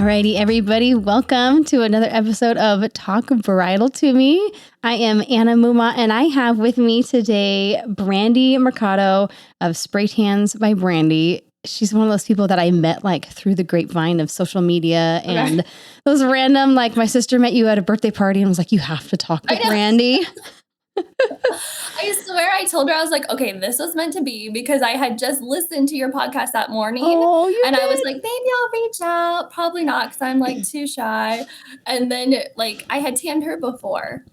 Alrighty, everybody, welcome to another episode of Talk Bridal to Me. I am Anna Muma, and I have with me today Brandi Mercado of Spray Tans by Brandi. She's one of those people that I met like through the grapevine of social media and those random, like my sister met you at a birthday party and was like, you have to talk to Brandi. I swear I told her, I was like, okay, this was meant to be because I had just listened to your podcast that morning. And I was like, maybe I'll reach out. Probably not because I'm like too shy. And then like I had tanned her before.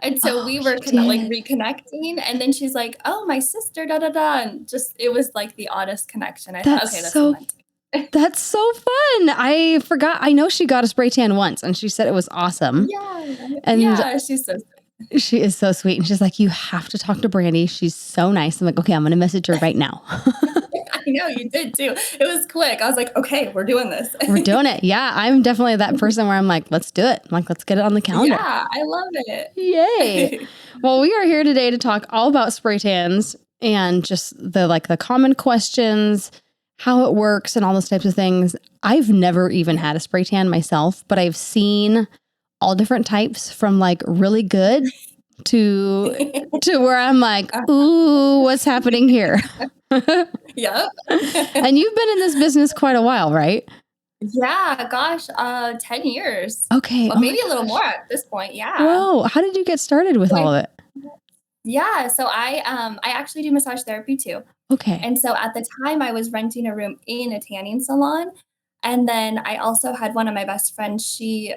And so we were like reconnecting. And then she's like, oh, my sister, da da da. And just, it was like the oddest connection. I thought, okay, that's so meant to be. That's so fun. I forgot. I know she got a spray tan once and she said it was awesome. Yeah. And yeah, she's so sweet. She is so sweet. And she's like, you have to talk to Brandi. She's so nice. I'm like, okay, I'm going to message her right now. I know you did too. It was quick. I was like, okay, we're doing this. We're doing it. Yeah. I'm definitely that person where I'm like, let's do it. I'm like, let's get it on the calendar. Yeah, I love it. Yay. Well, we are here today to talk all about spray tans and just the common questions, how it works and all those types of things. I've never even had a spray tan myself, but I've seen all different types from like really good to where I'm like, ooh, what's happening here? Yep. And you've been in this business quite a while, right? Yeah, gosh, 10 years. Okay. Well, maybe a little more at this point. Yeah. Whoa. How did you get started with all of it? Yeah. So I actually do massage therapy too. Okay. And so at the time I was renting a room in a tanning salon. And then I also had one of my best friends, she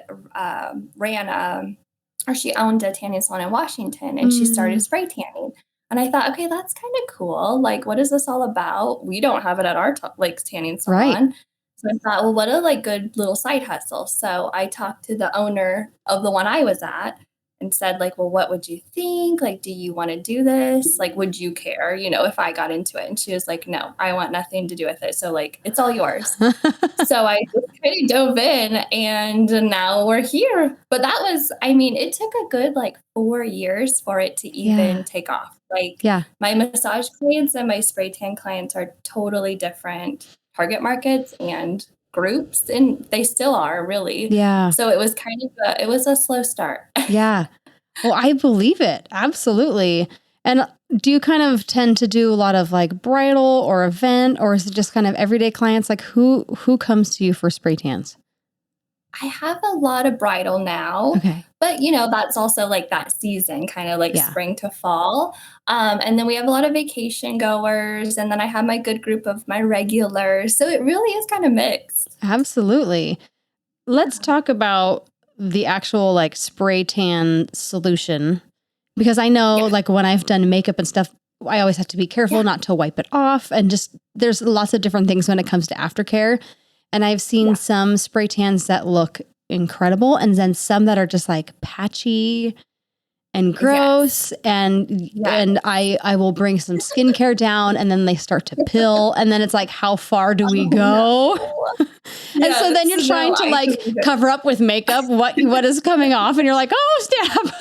she owned a tanning salon in Washington and she started spray tanning. And I thought, okay, that's kind of cool. Like, what is this all about? We don't have it at our tanning salon. Right. So I thought, well, what a good little side hustle. So I talked to the owner of the one I was at and said like, well, what would you think? Like, do you want to do this? Like, would you care, if I got into it? And she was like, no, I want nothing to do with it. So like, it's all yours. So I just kind of dove in and now we're here. But that was, it took a good 4 years for it to even take off. My massage clients and my spray tan clients are totally different target markets and groups, and they still are really. Yeah. So it was it was a slow start. Yeah. Well, I believe it. Absolutely. And do you kind of tend to do a lot of like bridal or event, or is it just kind of everyday clients? Like who comes to you for spray tans? I have a lot of bridal now. Okay. But, that's also like that season, kind of like spring to fall. And then we have a lot of vacation goers. And then I have my good group of my regulars. So it really is kind of mixed. Absolutely. Let's talk about the actual like spray tan solution, because I know like when I've done makeup and stuff, I always have to be careful not to wipe it off. And just there's lots of different things when it comes to aftercare. And I've seen some spray tans that look incredible and then some that are just like patchy and gross. And I will bring some skincare down and then they start to pill. And then it's like, how far do we go? No. And so then you're trying to like cover up with makeup what is coming off. And you're like, oh, snap.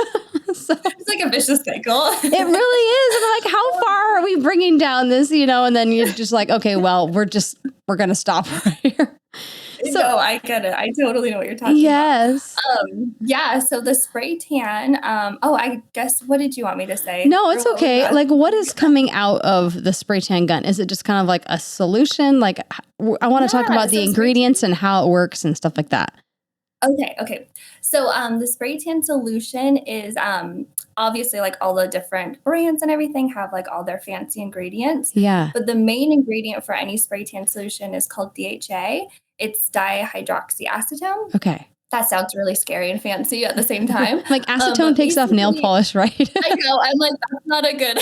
So, it's like a vicious cycle. It really is. And I'm like, how far are we bringing down this, and then you're just like, okay, well, we're going to stop right here. So no, I get it. I totally know what you're talking about. Yes. So the spray tan, I guess, what did you want me to say? No, it's okay. Like what is coming out of the spray tan gun? Is it just kind of like a solution? Like I want to talk about the ingredients and how it works and stuff like that. Okay. So the spray tan solution is obviously like all the different brands and everything have like all their fancy ingredients. Yeah. But the main ingredient for any spray tan solution is called DHA. It's dihydroxyacetone. Okay. That sounds really scary and fancy at the same time. Like acetone takes off nail polish, right? I know. I'm like, that's not a good.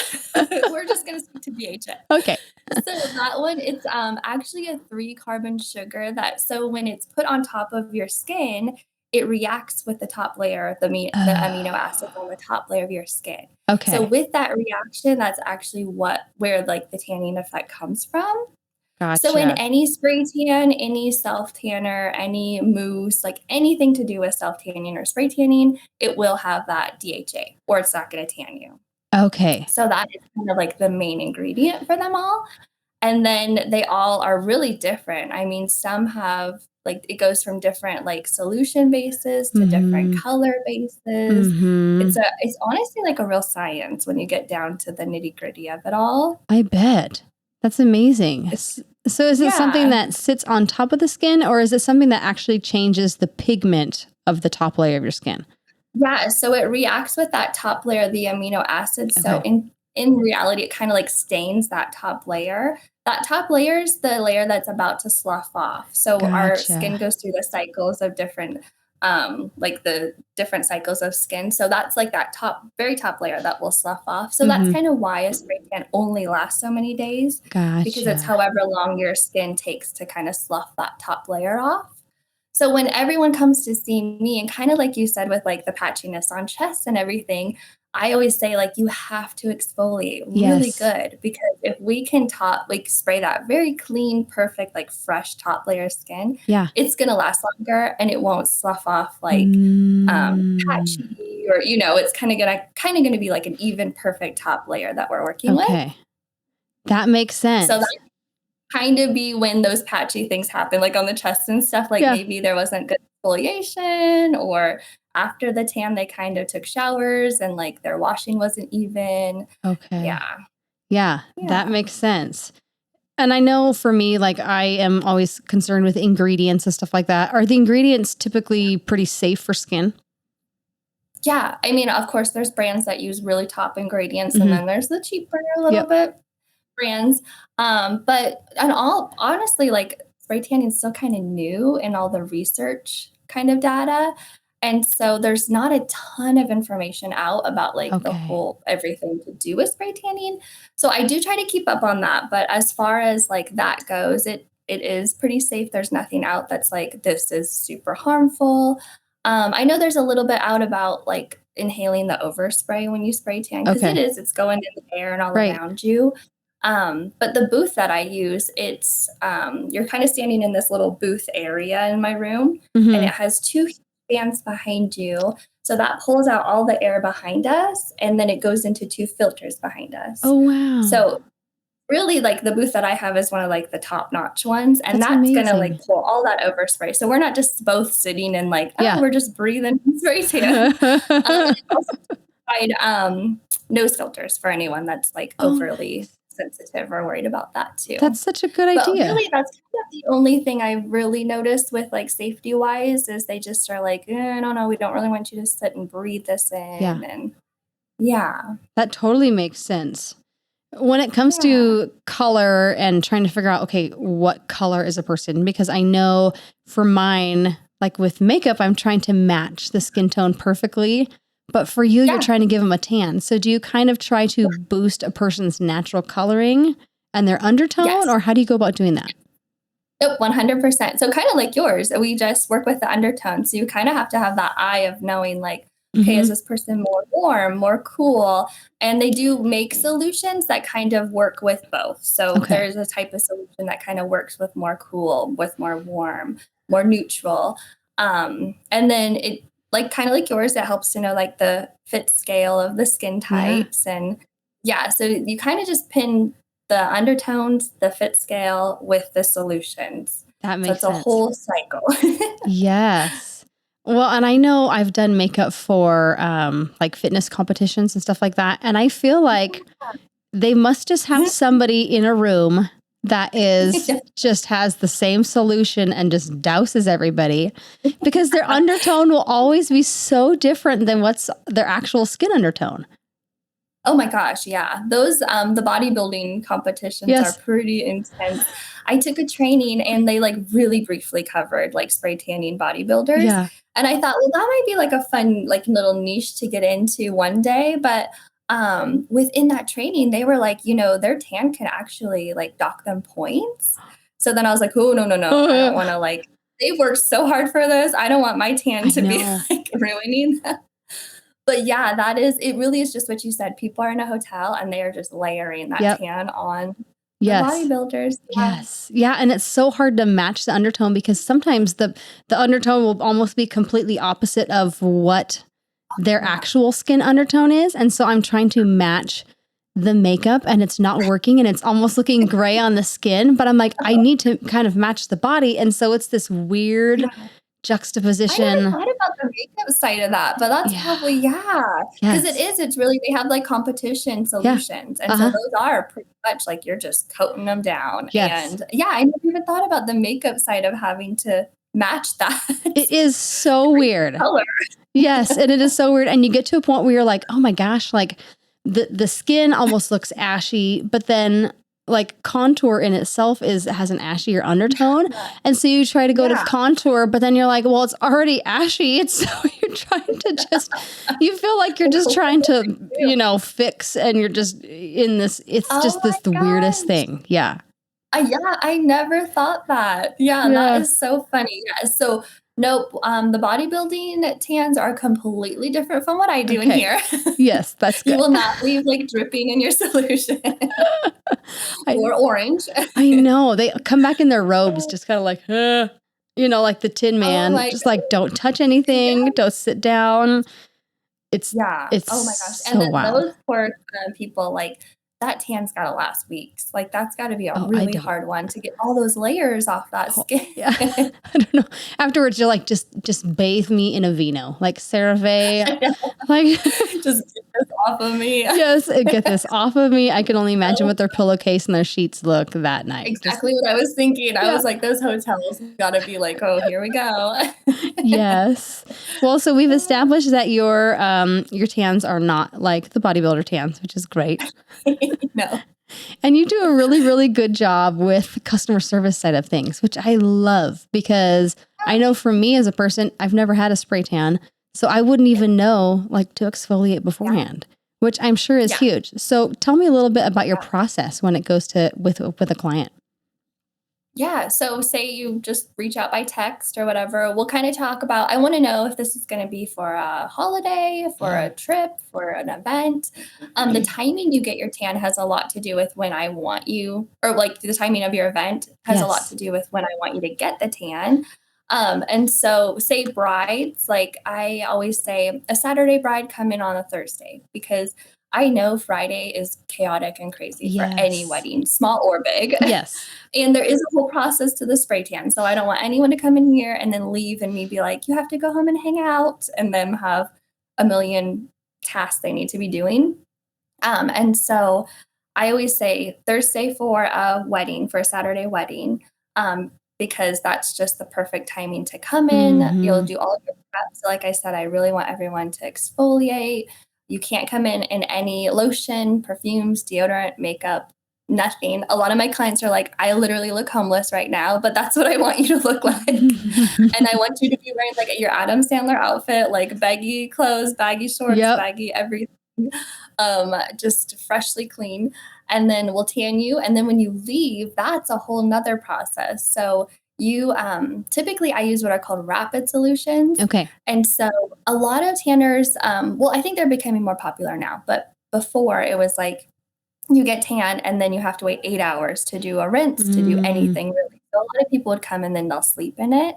We're just going to stick to DHA. Okay. So that one, it's actually a 3-carbon sugar so when it's put on top of your skin, it reacts with the top layer, the amino acids on the top layer of your skin. Okay. So with that reaction, that's actually where like the tanning effect comes from. Gotcha. So in any spray tan, any self tanner, any mousse, like anything to do with self tanning or spray tanning, it will have that DHA or it's not going to tan you. Okay. So that is kind of like the main ingredient for them all. And then they all are really different. I mean, some have like it goes from different like solution bases to different Mm-hmm. color bases. Mm-hmm. It's honestly like a real science when you get down to the nitty-gritty of it all. I bet. That's amazing. It's So is it something yeah. that sits on top of the skin, or is it something that actually changes the pigment of the top layer of your skin? Yeah, so it reacts with that top layer of the amino acids. So Okay. in reality, it kind of like stains that top layer. That top layer is the layer that's about to slough off. So our skin Gotcha. goes through the cycles of different like the different cycles of skin. So that's like that top very top layer that will slough off. So that's Mm-hmm. kind of why a spray tan only lasts so many days because it's Gotcha. however long your skin takes to kind of slough that top layer off. So when everyone comes to see me and kind of like you said with like the patchiness on chest and everything, I always say like you have to exfoliate really Yes. good because if we can top like spray that very clean, perfect, like fresh top layer skin, Yeah. it's gonna last longer and it won't slough off like Mm, patchy or it's kind of gonna be like an even perfect top layer that we're working with. okay. That makes So sense. kind of be when those patchy things happen, like on the chest and stuff, like Yeah. maybe there wasn't good exfoliation or after the tan, they kind of took showers and like their washing wasn't even. Okay. Yeah. Yeah. That Yeah. makes sense. And I know for me, like I am always concerned with ingredients and stuff like that. Are the ingredients typically pretty safe for skin? Yeah. I mean, of course, there's brands that use really top ingredients and Mm-hmm. then there's the cheaper a little Yep. bit brands. But and all honestly, like spray tanning is still kind of new in all the research kind of data. And so there's not a ton of information out about like the Okay. whole everything to do with spray tanning. So I do try to keep up on that. But as far as like that goes, it is pretty safe. There's nothing out that's like this is super harmful. I know there's a little bit out about like inhaling the overspray when you spray tan because Okay. it's going in the air and all Right. around you. But the booth that I use, you're kind of standing in this little booth area in my room, and Mm-hmm. it has two fans behind you. So that pulls out all the air behind us, and then it goes into two filters behind us. Oh, wow. So really, like the booth that I have is one of like the top notch ones, and That's that's gonna like amazing. pull all that overspray. So we're not just both sitting and like, oh, Yeah. we're just breathing spray tan. And it also provide nose filters for anyone that's like Oh, overly nice. sensitive or worried about that too. That's such a good But idea. really, that's kind of the only thing I really noticed with like safety wise is they just are like, no, no, we don't really want you to sit and breathe this Yeah. in. And yeah, That totally makes sense. When it comes yeah, to color and trying to figure out, okay, what color is a person? Because I know for mine, like with makeup, I'm trying to match the skin tone perfectly. But for you, you're yeah. trying to give them a tan. So do you kind of try to boost a person's natural coloring and their undertone? Yes. Or how do you go about doing that? Nope, 100%. So kind of like yours, we just work with the undertone. So you kind of have to have that eye of knowing like, okay, is Mm-hmm. this person more warm, more cool? And they do make solutions that kind of work with both. So Okay. there's a type of solution that kind of works with more cool, with more warm, more neutral. And then it like kind of like yours, it helps to know like the fit scale of the skin Yeah, types. And yeah, so you kind of just pin the undertones, the fit scale with the solutions. that So makes it's a sense. whole cycle. Yes. Well, and I know I've done makeup for like fitness competitions and stuff like that. And I feel like they must just have somebody in a room that is just has the same solution and just douses everybody because their undertone will always be so different than what's their actual skin undertone. Oh my gosh, yeah. Those the bodybuilding competitions are Yes. pretty intense. I took a training and they like really briefly covered like spray tanning bodybuilders. Yeah. And I thought, well, that might be like a fun like little niche to get into one day. But within that training, they were like, their tan can actually like dock them points. So then I was like, oh no, no, no. I don't Oh, want to like they've worked so hard for this. I don't want my tan I to be know. like ruining them. But yeah, it really is just what you said. People are in a hotel and they are just layering that Yep. tan on the Yes. bodybuilders. Yeah. Yes. Yeah. And it's so hard to match the undertone because sometimes the undertone will almost be completely opposite of what their Yeah. actual skin undertone is. And so I'm trying to match the makeup and it's not working and it's almost looking gray on the skin, but I'm like, I need to kind of match the body. And so it's this weird Yeah. I never juxtaposition. thought about the makeup side of that, but that's Yeah. probably, because Yes. it's really, they have like competition Yeah. solutions. And so Uh-huh. those are pretty much like you're just coating them down. Yes. And yeah, I never even thought about the makeup side of having to match that It is so weird. color. Yes, and it is so weird. And you get to a point where you're like, oh my gosh, like the skin almost looks ashy, but then like contour in itself has an ashier undertone. And so you try to go to Yeah. contour, but then you're like, well, it's already ashy. It's so you're trying to you feel like you're just trying to, fix and you're just in this, it's Oh just this the my weirdest gosh. thing. Yeah. Yeah, I never thought that. Yeah, that Yeah. is so funny. Yeah, so nope, the bodybuilding tans are completely different from what I do in Okay. here. Yes, that's You good. will not leave like dripping in your solution I or orange. I know. They come back in their robes, just kind of like, like the Tin Oh Man, my just like, don't touch yeah. anything, don't sit down. It's Yeah. it's Oh my gosh. And so then wild. those poor people, like that tan's gotta last weeks. Like that's gotta be a Oh, I really don't. hard one to get all those layers off that Oh, skin. yeah. I don't know. Afterwards, you're like, just bathe me in a vino, like CeraVe, I know. like Just get this off of me. yes, get this off of me. I can only imagine what their pillowcase and their sheets look that night. Just Exactly what I was thinking. I yeah. was like, those hotels gotta be like, oh, here we go. Yes. Well, so we've established that your tans are not like the bodybuilder tans, which is great. No. And you do a really, really good job with the customer service side of things, which I love because I know for me as a person, I've never had a spray tan. So I wouldn't even know like to exfoliate beforehand, which I'm sure is Yeah. huge. So tell me a little bit about your process when it goes to with a client. Yeah. So say you just reach out by text or whatever. We'll kind of talk about, I want to know if this is going to be for a holiday, for a trip, for an event. The timing you get your tan has a lot to do with when I want you, or like the timing of your event has a lot Yes. to do with when I want you to get the tan. And so say brides, like I always say a Saturday bride come in on a Thursday because I know Friday is chaotic and crazy for any Yes. wedding, small or big. Yes. And there is a whole process to the spray tan. So I don't want anyone to come in here and then leave and me be like, you have to go home and hang out and then have a million tasks they need to be doing. And so I always say Thursday for a wedding, for a Saturday wedding, because that's just the perfect timing to come in. You'll do all of your prep. So like I said, I really want everyone to exfoliate. You can't come in any lotion, perfumes, deodorant, makeup, nothing. A lot of my clients are like, I literally look homeless right now, but that's what I want you to look like. And I want you to be wearing like your Adam Sandler outfit, like baggy clothes, baggy shorts, Yep. baggy everything, just freshly clean. And then we'll tan you. And then when you leave, that's a whole nother process. So you typically I use what are called rapid solutions. Okay. And so a lot of tanners, well, I think they're becoming more popular now, but before it was like you get tan and then you have to wait 8 hours to do a rinse, to do anything really. So a lot of people would come and then they'll sleep in it.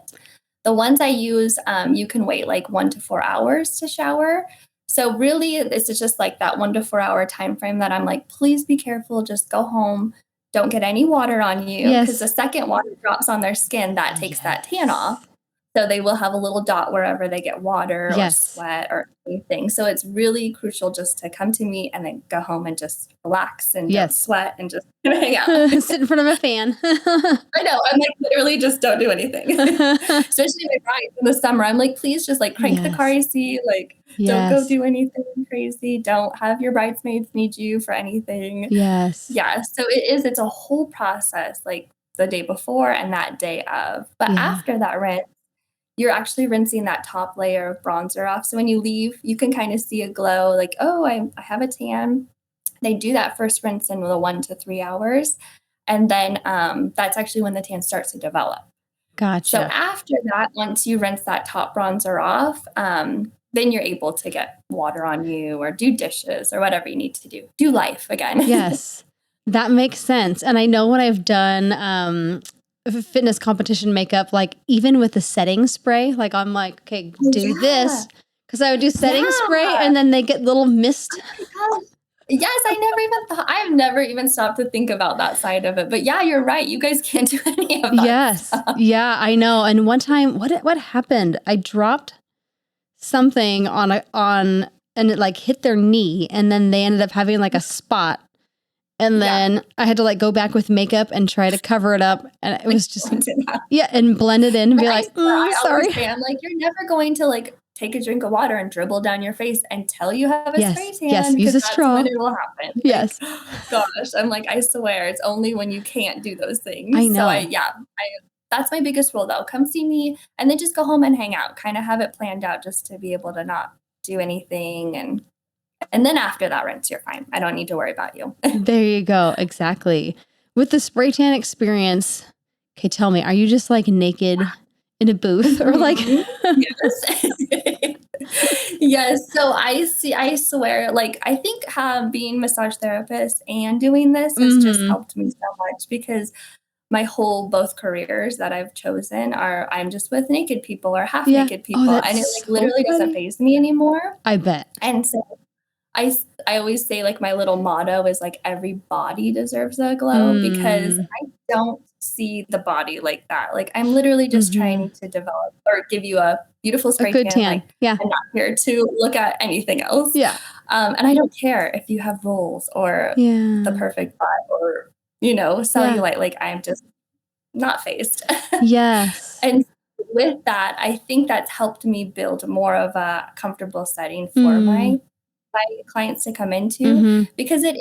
The ones I use, you can wait like 1 to 4 hours to shower. So really, this is just like that 1 to 4 hour time frame that I'm like, please be careful. Just go home. Don't get any water on you because the Yes. second water drops on their skin, that takes that tan off. So they will have a little dot wherever they get water or Yes. sweat or anything. So it's really crucial just to come to me and then go home and just relax and don't Yes. sweat and just hang out. Sit in front of a fan. I know. I'm like, literally just don't do anything. Especially my brides in the summer. I'm like, please just like crank the car AC. Like, don't go Yes. do anything crazy. Don't have your bridesmaids need you for anything. Yes. Yeah. So it's a whole process, like the day before and that day of. But Yeah. after that rinse, you're actually rinsing that top layer of bronzer off. So when you leave, you can kind of see a glow like, oh, I have a tan. They do that first rinse in the 1 to 3 hours. And then that's actually when the tan starts to develop. Gotcha. So after that, once you rinse that top bronzer off, then you're able to get water on you or do dishes or whatever you need to do. Do life again. Yes, that makes sense. And I know when I've done fitness competition makeup, like even with the setting spray, like I'm like, okay, do this. Because I would do setting spray and then they get little mist. Oh my gosh. Yes, I've never even stopped to think about that side of it. But yeah, you're right. You guys can't do any of that Yes. stuff. Yeah, I know. And one time, what happened? I dropped something and it like hit their knee, and then they ended up having like a spot. And Yeah. then I had to like go back with makeup and try to cover it up. And it Like, was just, blend it out. yeah, and blend it in and But be I like, swear, I always sorry. say, I'm like, you're never going to like take a drink of water and dribble down your face until you have a spray Yes. Yes. tan Use because a that's when straw. it will happen. Like, Yes. gosh, I'm like, I swear, it's only when you can't do those I things. So know. that's my biggest rule though. Come see me and then just go home and hang out. Kind of have it planned out just to be able to not do anything and then after that rinse, you're fine. I don't need to worry about you. There you go. Exactly. With the spray tan experience, okay, tell me, are you just like naked in a booth or like? Mhm. Yes. Yes. So I swear, like, I think being massage therapist and doing this has just Hmm. helped me so much because my whole both careers that I've chosen are I'm just with naked people or half Yeah. naked Oh, people, and it that's like so literally doesn't funny. faze me anymore. I bet. And so I always say like my little motto is like every body deserves a glow because Mm. I don't see the body like that. Like I'm literally just Hmm. trying to develop or give you a beautiful A spray good tan. tan. Like Yeah. I'm not here to look at anything else. Yeah. And I don't care if you have rolls or the Yeah. perfect butt or, Yeah. cellulite. Like I'm just not phased. Yes. And with that, I think that's helped me build more of a comfortable setting for Mm. my clients to come into Hmm. because it's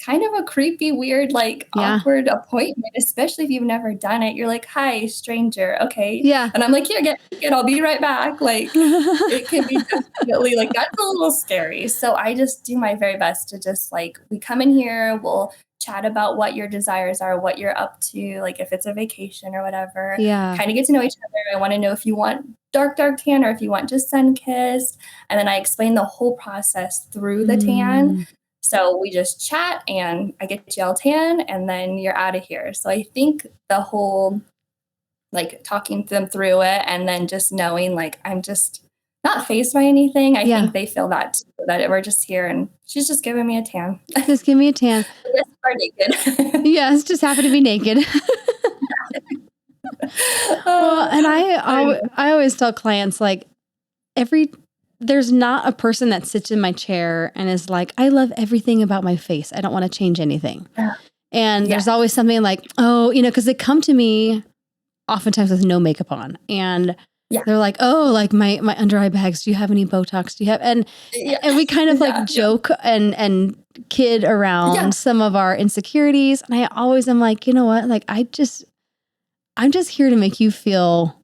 kind of a creepy, weird, like Yeah. awkward appointment, especially if you've never done it. You're like, "Hi, stranger. Okay." Yeah. And I'm like, "Here, get naked. I'll be right back." Like it can be definitely like that's a little scary. So I just do my very best to just like we come in here, we'll chat about what your desires are, what you're up to, like if it's a vacation or whatever. Yeah. Kind of get to know each other. I want to know if you want dark tan or if you want just sun kissed. And then I explain the whole process through the tan. Mm. So we just chat and I get you all tan and then you're out of here. So I think the whole like talking them through it and then just knowing like I'm just not faced by anything. I Yeah. think they feel that too, that we're just here and she's just giving me a tan. Just give me a tan. Yes, are naked. Yes. Just happy to be naked. Well, and I know. I always tell clients like every there's not a person that sits in my chair and is like, I love everything about my face. I don't want to change anything. Yeah. And there's Yes. always something like, oh, because they come to me oftentimes with no makeup on. And Yeah. they're like, oh, like my under eye bags, do you have any Botox? Do you have Yeah. and we kind of like Yeah. joke and kid Yeah. around some of our insecurities. And I always am like, you know what? Like I'm just here to make you feel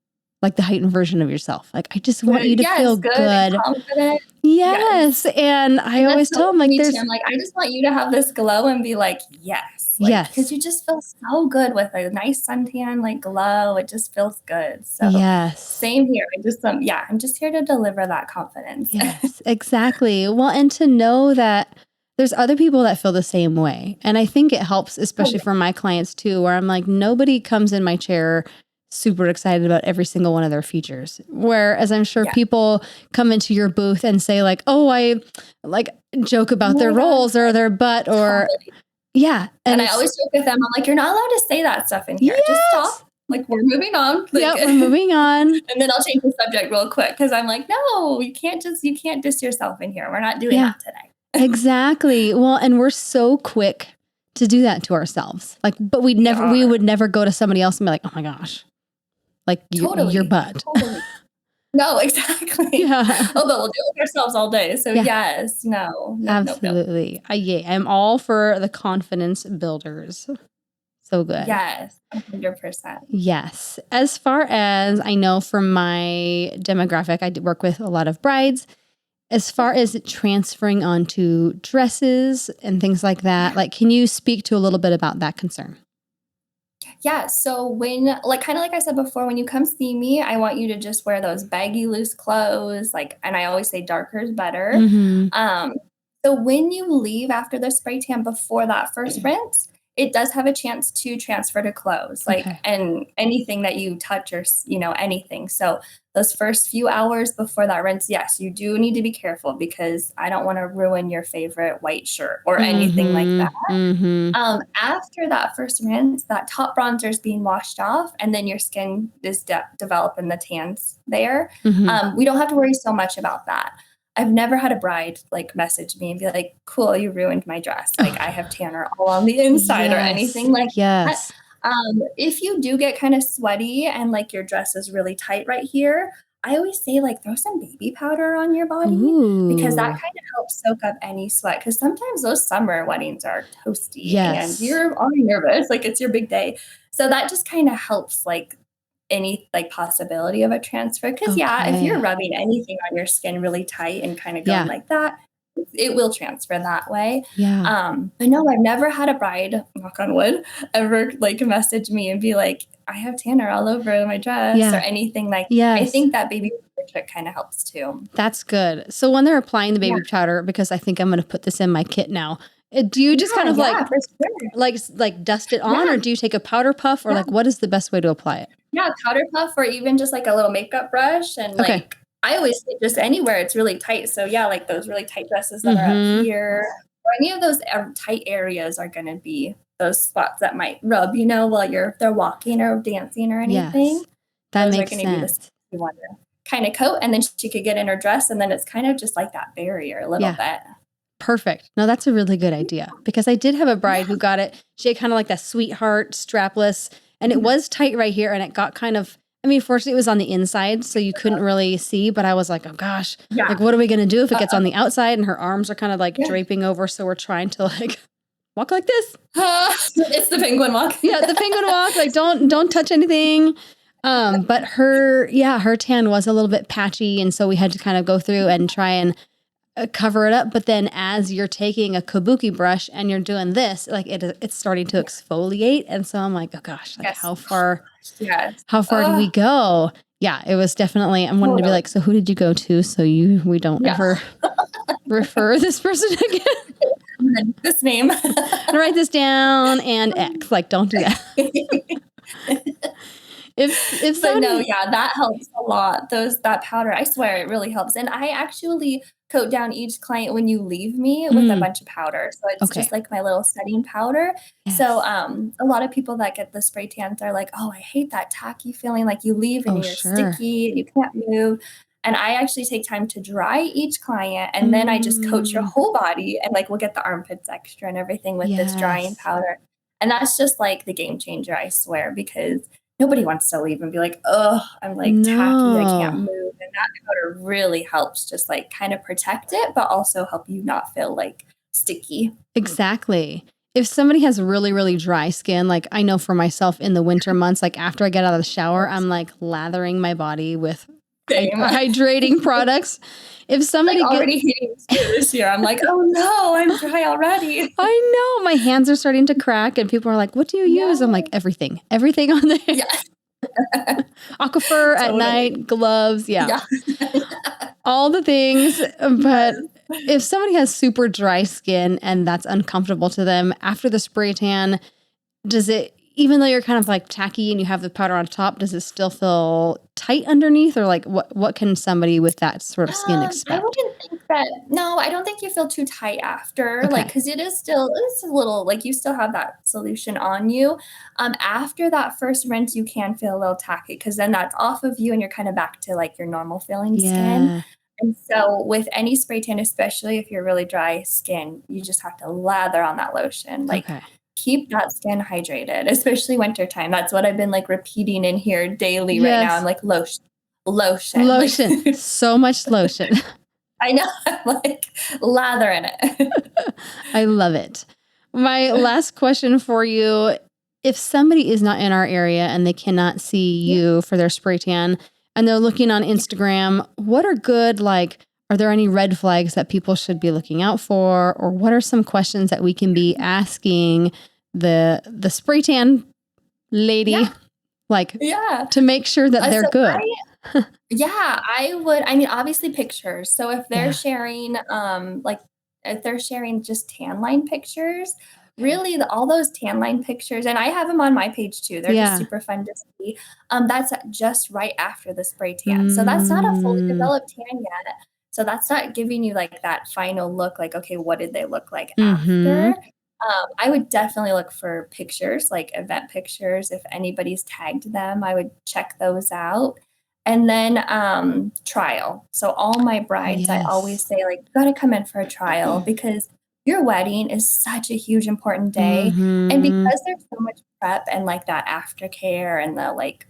like the heightened version of yourself. Like, I just want you to Yes, feel good and good. confident. Yes. Yes. And I And that's always so tell them, for like, me too. there's, I'm like, I just want you to have this glow and be like, yes. Like, because yes, you just feel so good with a nice suntan, like glow. It just feels good. So yes, same here. I'm just here to deliver that confidence. yes, exactly. Well, and to know that there's other people that feel the same way. And I think it helps, Oh, especially for my clients too, where I'm like, nobody comes in my chair super excited about every single one of their features. Whereas I'm sure yeah. people come into your booth and say like, oh, I like joke Oh about their my gosh. rolls or their butt or Totally. yeah. And And I it's always joke with them. I'm like, you're not allowed to say that stuff in here. Just yes. stop. Like, we're moving on. Like, Yep, we're moving on. and then I'll change the subject real quick because I'm like, no, you can't diss yourself in here. We're not doing Yeah, that today. exactly. Well, and we're so quick to do that to ourselves. Like, but We we are. would never go to somebody else and be like, oh my gosh, like your Totally. butt. Totally. No, exactly. Yeah. Oh, but we'll do it with ourselves all day. So Yeah, yes, no, no, no, no. absolutely. Yeah, I'm all for the confidence builders. So good. Yes, 100%. Yes. As far as I know from my demographic, I work with a lot of brides. As far as transferring onto dresses and things like that, Yeah. like, can you speak to a little bit about that concern? Yeah. So when, like, kind of like I said before, when you come see me, I want you to just wear those baggy, loose clothes. Like, and I always say darker is better. Mm-hmm. Um, so when you leave after the spray tan before that first rinse, it does have a chance to transfer to clothes, like, Okay. and anything that you touch or, anything. So those first few hours before that rinse, yes, you do need to be careful because I don't want to ruin your favorite white shirt or anything like that. Mm-hmm. Mm-hmm. After that first rinse, that top bronzer is being washed off, and then your skin is developing the tans there. Mm-hmm. We don't have to worry so much about that. I've never had a bride like message me and be like, "Cool, you ruined my dress. Like I have tanner all on the inside," or Yes. anything like that. Yes. If you do get kind of sweaty and like your dress is really tight right here, I always say like throw some baby powder on your body because that Ooh. kind of helps soak up any sweat. Because sometimes those summer weddings are toasty and Yes. you're already nervous, like it's your big day. So that just kind of helps like any like possibility of a transfer. Because yeah, if you're Okay. rubbing anything on your skin really tight and kind of going Yeah. like that, it will transfer that way. Yeah. But no, I've never had a bride, knock on wood, ever like message me and be like, I have tanner all over my dress or Yeah. anything like that. I Yes. think that baby powder trick kind of helps too. That's good. So when they're applying the Yeah. baby powder, because I think I'm going to put this in my kit now, do you just kind Yeah, of yeah, for sure. like dust it on, Yeah, or do you take a powder puff, or yeah. like what is the best way to apply it? Yeah, powder puff or even just like a little makeup brush and Okay. like I always say just anywhere it's really tight. So yeah, like those really tight dresses that are up Mm-hmm. here or any of those tight areas are going to be those spots that might rub, while they're walking or dancing or anything. Yes. That Those are makes going to be the spots sense. you want to kind of coat and then she could get in her dress and then it's kind of just like that barrier a little Yeah. bit. Perfect. No, that's a really good idea because I did have a bride Yeah. who got it. She had kind of like that sweetheart strapless, and it was tight right here, and it got kind of. I mean, fortunately, it was on the inside, so you couldn't really see. But I was like, oh gosh, Yeah. like what are we gonna do if it gets Uh-uh. on the outside? And her arms are kind of like Yeah. draping over, so we're trying to like walk like this. It's the penguin walk. Yeah, the penguin walk. Like don't touch anything. But her tan was a little bit patchy, and so we had to kind of go through and try and cover it up. But then as you're taking a kabuki brush and you're doing this, like it's starting to exfoliate. And so I'm like, oh gosh, like Yes. Yes. how far do we go? Yeah, it was definitely, I'm wanting to be Totally. like, so who did you go to? So we don't Yeah. ever refer this person again. And then this name. And write this down and X, like, don't do that. If But no, somebody, yeah, that helps a lot. That powder, I swear it really helps. And I actually coat down each client when you leave me with a bunch of powder. So it's okay. just like my little setting powder. So Yes. a lot of people that get the spray tans are like, oh, I hate that tacky feeling like you leave and Oh, you're sure. sticky and you can't move. And I actually take time to dry each client and then I just coat your Mm, whole body and like we'll get the armpits extra and everything with this drying yes. powder. And that's just like the game changer, I swear, because nobody wants to leave and be like, "Oh, I'm, like, tacky, I can't No. move," and that powder really helps just, like, kind of protect it, but also help you not feel, like, sticky. Exactly. If somebody has really, really dry skin, like I know for myself in the winter months, like after I get out of the shower, I'm like lathering my body with Same. hydrating products. If Like, somebody get, already hating this year, I'm like, "Oh, no, I'm dry already." I know my hands are starting to crack and people are like, what do you use? I'm like, Yeah. everything on there. Yeah. Aquifer at Totally. night, gloves. Yeah. Yeah. All the things. But Yes. if somebody has super dry skin and that's uncomfortable to them after the spray tan, does it, even though you're kind of like tacky and you have the powder on top, does it still feel tight underneath, or like what can somebody with that sort of skin I expect? wouldn't think that no, I don't think you feel too tight after, like, Okay. because it's a little like, you still have that solution on you. After that first rinse, you can feel a little tacky because then that's off of you and you're kinda back to, like, your normal feeling skin, Yeah. and so with any spray tan, especially if you're really dry skin, you just have to lather on that lotion, like, Okay. keep that skin hydrated, especially wintertime. That's what I've been, like, repeating in here daily right now. I'm Yes. like, "Lotion, lotion," like Lotion. So much lotion. I know, I'm like, lather in it. I love it. My last question for you, if somebody is not in our area and they cannot see Yeah, you for their spray tan and they're looking on yeah. Instagram, what are good, like, are there any red flags that people should be looking out for? Or what are some questions that we can be asking the spray tan lady, Yeah, like, yeah. to make sure that they're So good? I mean, obviously pictures. So if they're Yeah. sharing, like, if they're sharing just tan line pictures, really all those tan line pictures, and I have them on my page too. They're just super fun to see. That's just right after the spray tan. So that's not a fully developed tan yet. So that's not giving you like that final look, like, okay, what did they look like after? I would definitely look for pictures, like event pictures. If anybody's tagged them, I would check those out. And then trial. So all my brides, I always say, like, you got to come in for a trial because your wedding is such a huge, important day. And because there's so much prep and like that aftercare and the like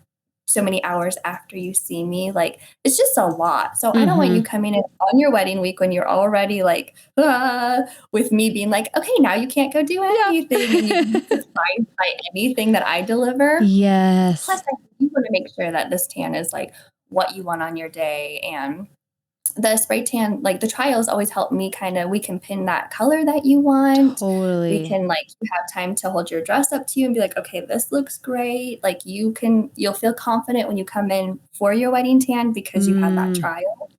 so many hours after you see me, like it's just a lot. So I don't want you coming in on your wedding week when you're already like, with me being like, okay, now you can't go do anything and you can surprised by anything that I deliver. Yes. Plus, you want to make sure that this tan is like what you want on your day. And the spray tan, like the trials always help me we can pin that color that you want. Totally. We can like, you have time to hold your dress up to you and be like, okay, this looks great. Like you'll feel confident when you come in for your wedding tan because you had that trial.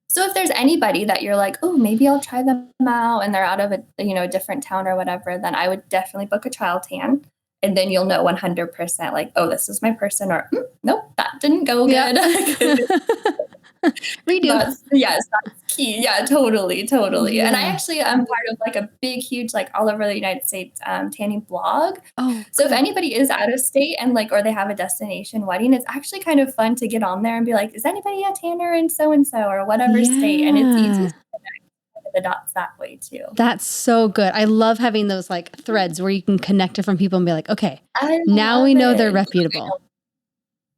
So if there's anybody that you're like, oh, maybe I'll try them out and they're out of a different town or whatever, then I would definitely book a trial tan. And then you'll know 100% like, oh, this is my person, or nope, that didn't go good. Redo. Yes, that's key. Yeah, totally. Yeah. And I actually am part of like a big, huge, like all over the United States tanning blog. Oh, so if anybody is out of state and like, or they have a destination wedding, it's actually kind of fun to get on there and be like, is anybody a tanner in so-and-so or whatever state? And it's easy to connect the dots that way too. That's so good. I love having those like threads where you can connect different people and be like, okay, now we know they're reputable.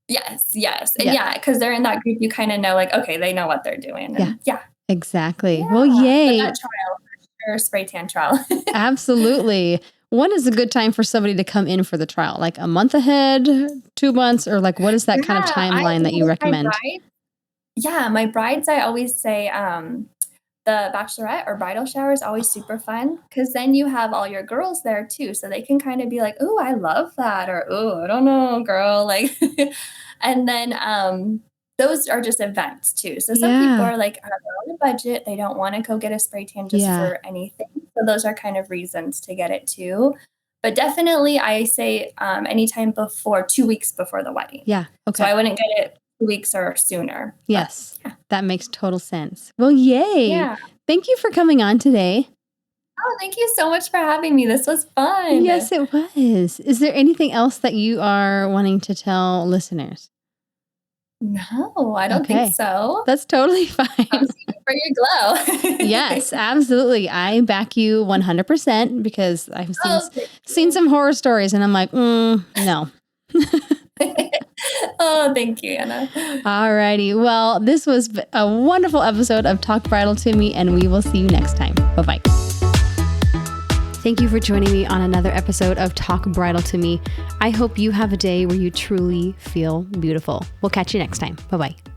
Yes. And because they're in that group, you kind of know like, okay, they know what they're doing. And Exactly. Yeah. Well, yay. But that trial, for sure, spray tan trial. Absolutely. When is a good time for somebody to come in for the trial? Like a month ahead, 2 months, or like what is that kind of timeline that you recommend? My brides, I always say the bachelorette or bridal shower is always super fun because then you have all your girls there too. So they can kind of be like, oh, I love that. Or, oh, I don't know, girl. Like, and then those are just events too. So some people are like, they're on a budget. They don't want to go get a spray tan just for anything. So those are kind of reasons to get it too. But definitely I say anytime before 2 weeks before the wedding. Yeah. Okay. So I wouldn't get it 2 weeks or sooner. Yes. That makes total sense. Well, yay. Yeah. Thank you for coming on today. Oh, thank you so much for having me. This was fun. Yes, it was. Is there anything else that you are wanting to tell listeners? No, I don't think so. That's totally fine. I'm seeing for your glow. Yes, absolutely. I back you 100% because I've seen some horror stories and I'm like, no. Oh, thank you, Anna. All righty. Well, this was a wonderful episode of Talk Bridal to Me, and we will see you next time. Bye-bye. Thank you for joining me on another episode of Talk Bridal to Me. I hope you have a day where you truly feel beautiful. We'll catch you next time. Bye-bye.